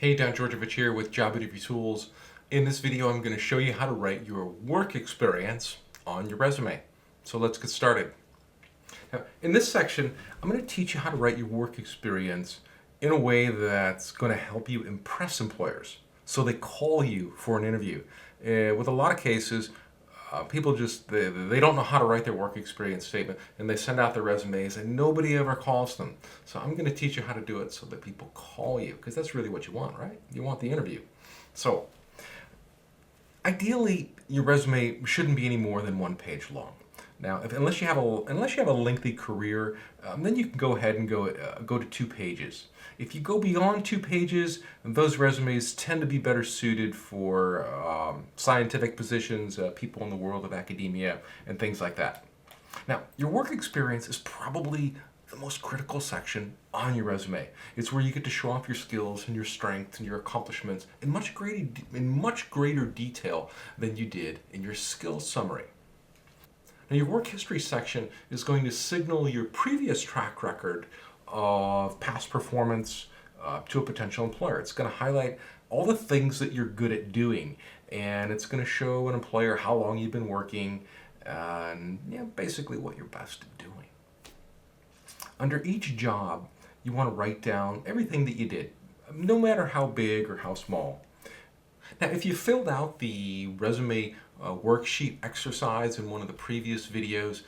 Hey, Don Georgievich here with Job Interview Tools. In this video, I'm going to show you how to write your work experience on your resume. So let's get started. Now, in this section, I'm going to teach you how to write your work experience in a way that's going to help you impress employers so they call you for an interview. With a lot of cases, people just they don't know how to write their work experience statement, and they send out their resumes and nobody ever calls them. So I'm going to teach you how to do it so that people call you, because that's really what you want, right? You want the interview. So ideally, your resume shouldn't be any more than 1 page long. Now, unless you have a lengthy career, then you can go ahead and go to 2 pages. If you go beyond 2 pages, those resumes tend to be better suited for scientific positions, people in the world of academia, and things like that. Now, your work experience is probably the most critical section on your resume. It's where you get to show off your skills and your strengths and your accomplishments in much greater detail than you did in your skills summary. Now, your work history section is going to signal your previous track record of past performance to a potential employer. It's going to highlight all the things that you're good at doing, and it's going to show an employer how long you've been working and basically what you're best at doing. Under each job, you want to write down everything that you did, no matter how big or how small. Now, if you filled out the resume worksheet exercise in one of the previous videos,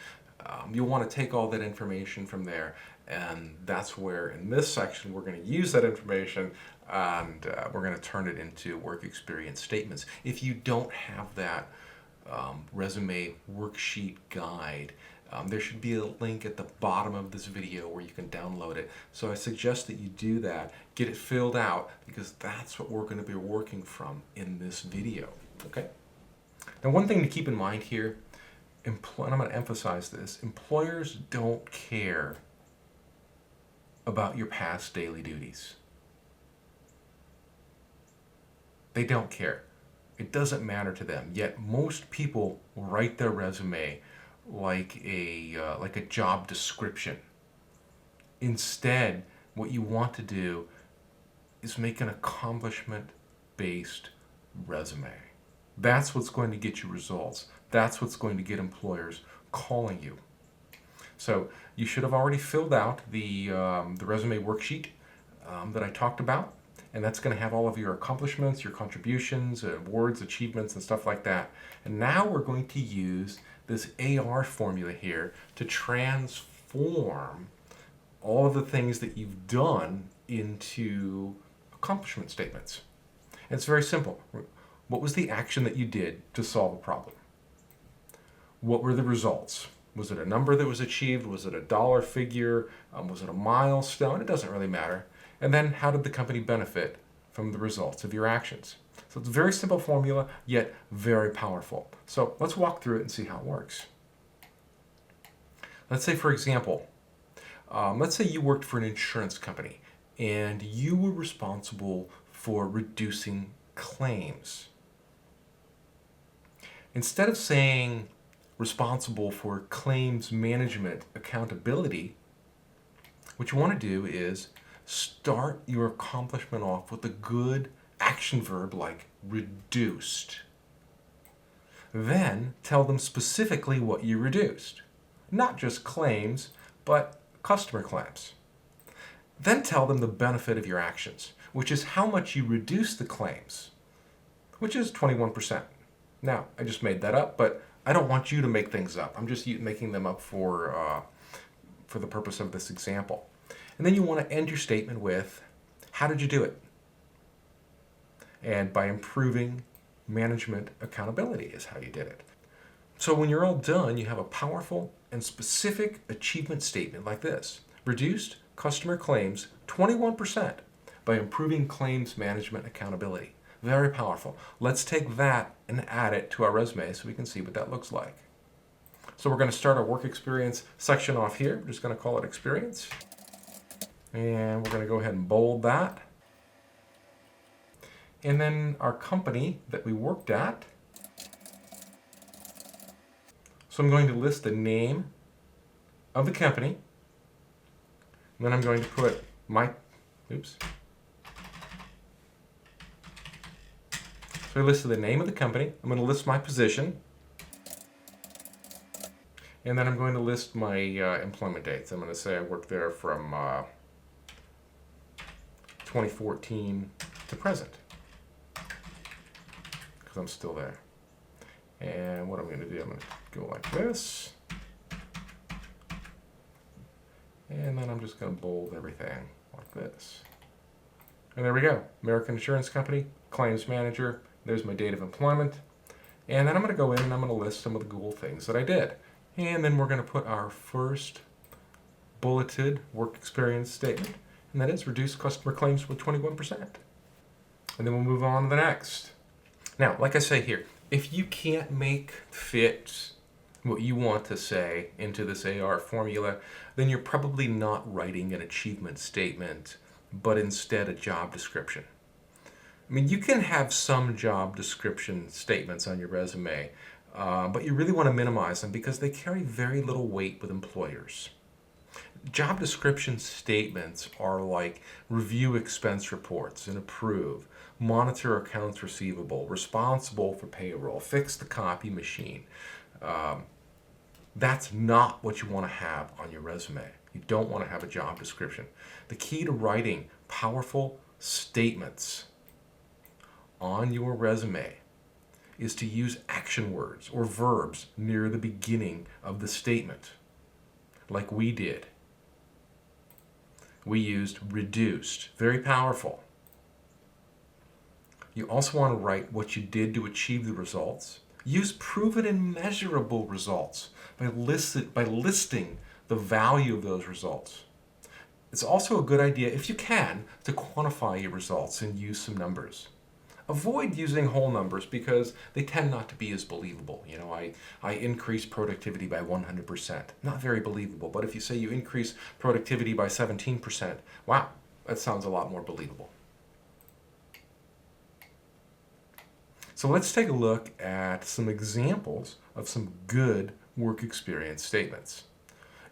you'll want to take all that information from there, and that's where in this section we're going to use that information and we're going to turn it into work experience statements. If you don't have that resume worksheet guide, there should be a link at the bottom of this video where you can download it. So I suggest that you do that, get it filled out, because that's what we're going to be working from in this video. Okay? Now, one thing to keep in mind here, and I'm going to emphasize this, employers don't care about your past daily duties. They don't care. It doesn't matter to them. Yet most people write their resume like a job description. Instead, what you want to do is make an accomplishment-based resume. That's what's going to get you results. That's what's going to get employers calling you. So you should have already filled out the resume worksheet that I talked about, and that's going to have all of your accomplishments, your contributions, awards, achievements, and stuff like that. And now we're going to use this AR formula here to transform all of the things that you've done into accomplishment statements. And it's very simple. What was the action that you did to solve a problem? What were the results? Was it a number that was achieved? Was it a dollar figure? Was it a milestone? It doesn't really matter. And then how did the company benefit from the results of your actions? So it's a very simple formula, yet very powerful. So let's walk through it and see how it works. Let's say, for example, let's say you worked for an insurance company and you were responsible for reducing claims. Instead of saying responsible for claims management accountability, what you want to do is start your accomplishment off with a good action verb like reduced. Then tell them specifically what you reduced. Not just claims, but customer claims. Then tell them the benefit of your actions, which is how much you reduce the claims, which is 21%. Now, I just made that up, but I don't want you to make things up. I'm just making them up for the purpose of this example. And then you want to end your statement with, how did you do it? And by improving management accountability is how you did it. So when you're all done, you have a powerful and specific achievement statement like this. Reduced customer claims 21% by improving claims management accountability. Very powerful. Let's take that and add it to our resume so we can see what that looks like. So we're going to start our work experience section off here. We're just going to call it experience. And we're going to go ahead and bold that. And then our company that we worked at. So I'm going to list the name of the company. And then I'm going to put my So I listed the name of the company. I'm going to list my position. And then I'm going to list my employment dates. I'm going to say I worked there from 2014 to present, because I'm still there. And what I'm going to do, I'm going to go like this. And then I'm just going to bold everything like this. And there we go. American Insurance Company, claims manager. There's my date of employment. And then I'm going to go in and I'm going to list some of the cool things that I did. And then we're going to put our first bulleted work experience statement, and that is reduce customer claims with 21%. And then we'll move on to the next. Now, like I say here, if you can't make fit what you want to say into this AR formula, then you're probably not writing an achievement statement, but instead a job description. I mean, you can have some job description statements on your resume, but you really want to minimize them because they carry very little weight with employers. Job description statements are like review expense reports and approve, monitor accounts receivable, responsible for payroll, fix the copy machine. That's not what you want to have on your resume. You don't want to have a job description. The key to writing powerful statements on your resume is to use action words or verbs near the beginning of the statement, like we did. We used reduced, very powerful. You also want to write what you did to achieve the results. Use proven and measurable results by listing the value of those results. It's also a good idea, if you can, to quantify your results and use some numbers. Avoid using whole numbers because they tend not to be as believable. You know, I increased productivity by 100%. Not very believable, but if you say you increase productivity by 17%, wow, that sounds a lot more believable. So let's take a look at some examples of some good work experience statements.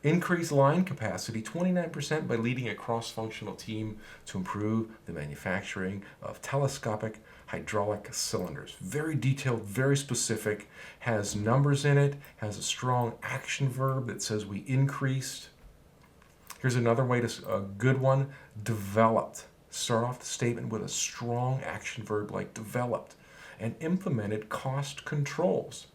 Increase line capacity 29% by leading a cross-functional team to improve the manufacturing of telescopic hydraulic cylinders. Very detailed, very specific, has numbers in it, has a strong action verb that says we increased. Here's another way a good one, developed. Start off the statement with a strong action verb like developed, and implemented cost controls,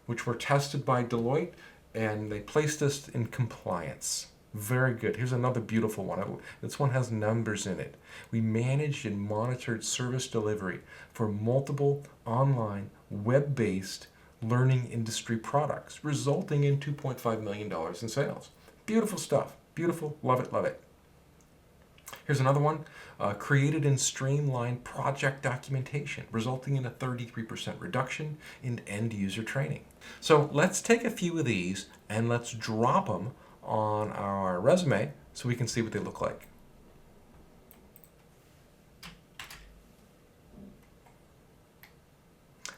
which were tested by Deloitte, and they placed us in compliance. Very good. Here's another beautiful one. This one has numbers in it. We managed and monitored service delivery for multiple online, web-based learning industry products, resulting in $2.5 million in sales. Beautiful stuff. Beautiful. Love it, love it. Here's another one. Created and streamlined project documentation, resulting in a 33% reduction in end-user training. So let's take a few of these and let's drop them on our resume so we can see what they look like.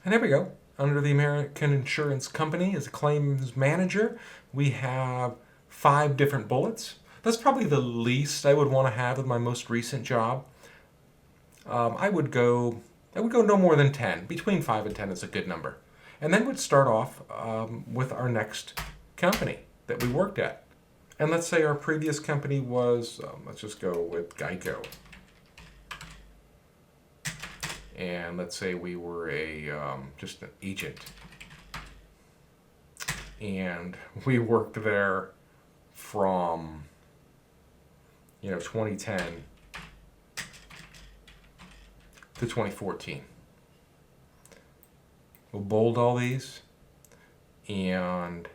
And there we go. Under the American Insurance Company as a claims manager, we have 5 different bullets. That's probably the least I would want to have with my most recent job. I would go no more than 10. Between 5 and 10 is a good number. And then we'd start off with our next company that we worked at. And let's say our previous company was, let's just go with Geico. And let's say we were just an agent. And we worked there from 2010 to 2014. We'll bold all these, and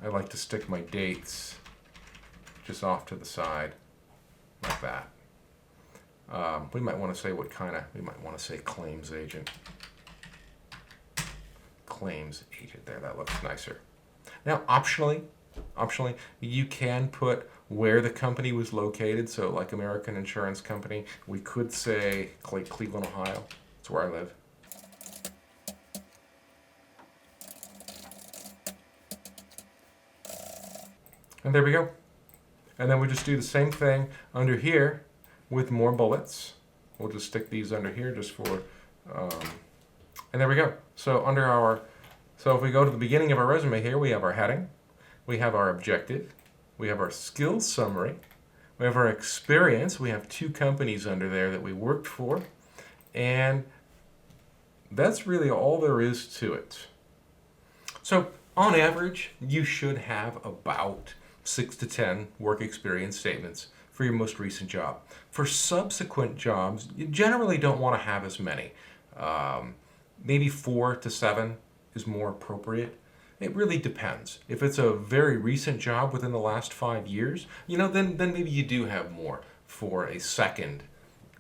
I like to stick my dates just off to the side like that. We might want to say we might want to say claims agent. Claims agent there, that looks nicer. Now, optionally, you can put where the company was located. So like American Insurance Company, we could say Cleveland, Ohio. That's where I live. And there we go. And then we just do the same thing under here with more bullets. we'll just stick these under here just for, and there we go. So so if we go to the beginning of our resume here, we have our heading, we have our objective, we have our skills summary, we have our experience, we have 2 companies under there that we worked for, and that's really all there is to it. So on average, you should have about 6 to 10 work experience statements for your most recent job. For subsequent jobs, you generally don't want to have as many. Maybe 4 to 7 is more appropriate. It really depends. If it's a very recent job within the last 5 years, then maybe you do have more for a second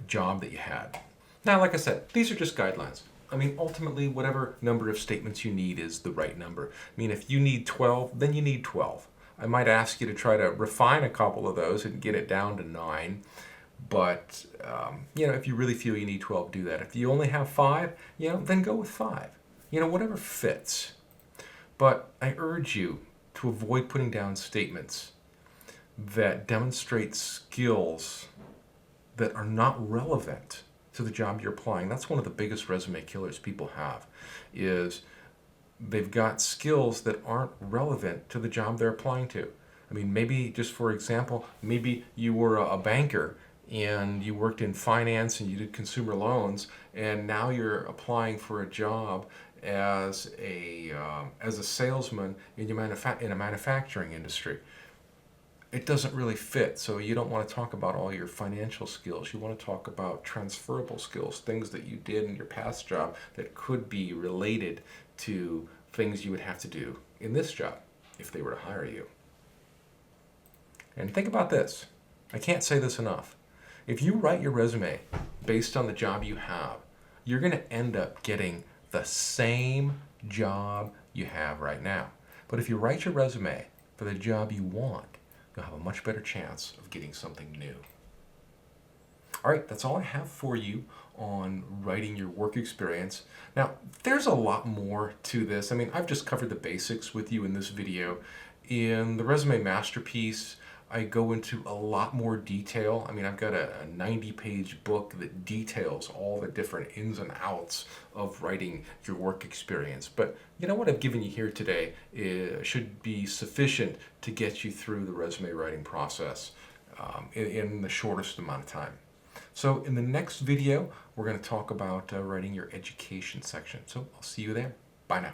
job that you had. Now, like I said, these are just guidelines. I mean, ultimately, whatever number of statements you need is the right number. I mean, if you need 12, then you need 12. I might ask you to try to refine a couple of those and get it down to 9. But, if you really feel you need 12, do that. If you only have 5, then go with 5. Whatever fits. But I urge you to avoid putting down statements that demonstrate skills that are not relevant to the job you're applying. That's one of the biggest resume killers people have, is they've got skills that aren't relevant to the job they're applying to. I mean, maybe, just for example, maybe you were a banker and you worked in finance and you did consumer loans, and now you're applying for a job as a salesman in a manufacturing industry. It doesn't really fit, so you don't want to talk about all your financial skills. You want to talk about transferable skills, things that you did in your past job that could be related to things you would have to do in this job if they were to hire you. And think about this. I can't say this enough. If you write your resume based on the job you have, you're going to end up getting the same job you have right now. But if you write your resume for the job you want, you'll have a much better chance of getting something new. All right, that's all I have for you on writing your work experience. Now, there's a lot more to this. I mean, I've just covered the basics with you in this video. In the Resume Masterpiece, I go into a lot more detail. I mean, I've got a 90-page book that details all the different ins and outs of writing your work experience. But what I've given you here today should be sufficient to get you through the resume writing process in the shortest amount of time. So in the next video, we're going to talk about writing your education section. So I'll see you there. Bye now.